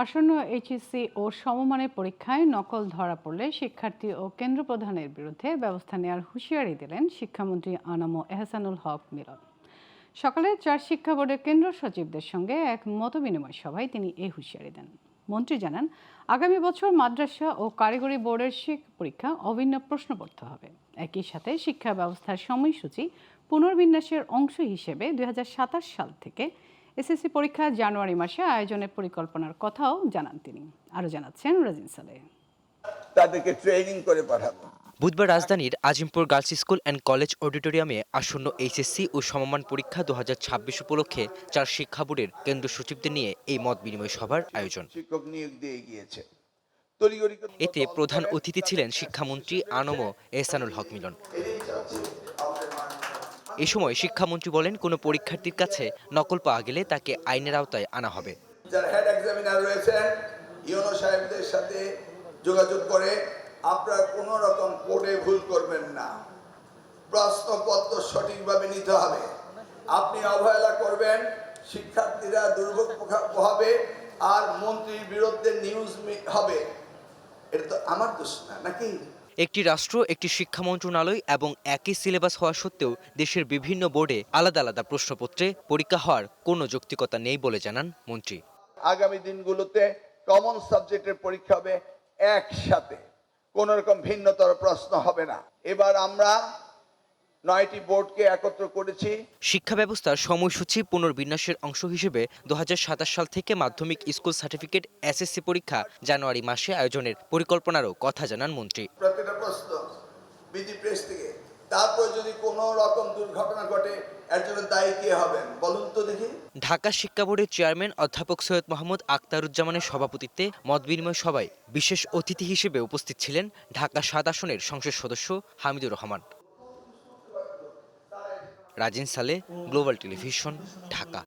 আসন্ন এইচএসসি ও সমমানের পরীক্ষায় নকল ধরা পড়লে শিক্ষার্থী ও কেন্দ্র প্রধানের বিরুদ্ধে ব্যবস্থা নেওয়ার হুঁশিয়ারি দিলেন শিক্ষামন্ত্রী আনাম এহসানুল হক মিলন। সকালে ৪ শিক্ষা বোর্ডের কেন্দ্র সচিবদের সঙ্গে এক মতবিনিময় সভায় তিনি এই হুঁশিয়ারি দেন। মন্ত্রী জানান, আগামী বছর মাদ্রাসা ও কারিগরি বোর্ডের পরীক্ষা অভিন্ন প্রশ্নপত্র হবে। একই সাথে শিক্ষা ব্যবস্থার সময়সূচি পুনর্বিন্যাসের অংশ হিসেবে ২০২৭ সাল থেকে এসএসসি পরীক্ষা জানুয়ারি মাসে আয়োজনের পরিকল্পনার কথাও জানান তিনি। আরও জানাচ্ছেন রাজিন সালেহ। তাদেরকে ট্রেনিং করে পাঠাবো। বুধবার রাজধানীর Azimpur girls school and college অডিটোরিয়ামে আসন্ন এইচএসসি ও সমমান পরীক্ষা ২০২৬ উপলক্ষে ৪ শিক্ষা বোর্ডের কেন্দ্র সচিবদের নিয়ে এই মত বিনিময় সভার আয়োজন। শিক্ষক নিয়োগ দিয়ে গিয়েছে। এতে প্রধান অতিথি ছিলেন শিক্ষামন্ত্রী আনম এহসানুল হক মিলন। এ সময় শিক্ষামন্ত্রী বলেন, কোনো পরীক্ষার্থীর কাছে নকল পাওয়া গেলে তাকে আইনের আওতায় আনা হবে। যারা হেড এক্সামিনার রয়েছেন, ইউনো সাহেবদের সাথে যোগাযোগ করে আপনারা কোনো রকম কোডে ভুল করবেন না। প্রশ্নপত্র সঠিকভাবে নিতে হবে। আপনি অবহেলা করবেন, শিক্ষার্থীরা দুর্ভোগ পোহাবে আর মন্ত্রীর বিরুদ্ধে নিউজ হবে। এটা তো আমার দোষ না, নাকি? একটি রাষ্ট্র, একটি শিক্ষা মন্ত্রণালয় এবং একই সিলেবাস হওয়া সত্ত্বেও দেশের বিভিন্ন বোর্ডে আলাদা আলাদা প্রশ্নপত্রে পরীক্ষা হওয়ার কোনো যৌক্তিকতা নেই বলে জানান মন্ত্রী। আগামী দিনগুলোতে কমন সাবজেক্টের পরীক্ষা হবে একসাথে, কোন রকম ভিন্নতর প্রশ্ন হবে না। এবার আমরা ৯টি বোর্ডকে একত্র করেছি। শিক্ষা ব্যবস্থার সময়সূচি পুনর্বিন্যাসের অংশ হিসেবে ২০২৭ সাল থেকে মাধ্যমিক স্কুল সার্টিফিকেট এসএসসি পরীক্ষা জানুয়ারি মাসে আয়োজনের পরিকল্পনারও কথা জানান মন্ত্রী। প্রত্যেকটা প্রশ্ন বিধি প্রেস থেকে, তারপর যদি কোনো রকম দুর্ঘটনা ঘটে এর জন্য দায়ী কে হবেন বলুন তো দেখি। ঢাকা শিক্ষা বোর্ডের চেয়ারম্যান অধ্যাপক সৈয়দ মোহাম্মদ আখতারুজ্জামানের সভাপতিত্বে মতবিনিময় সভায় বিশেষ অতিথি হিসেবে উপস্থিত ছিলেন ঢাকা ৭ আসনের সংসদ সদস্য হামিদুর রহমান। Rajin Saleh, Global Television, Dhaka.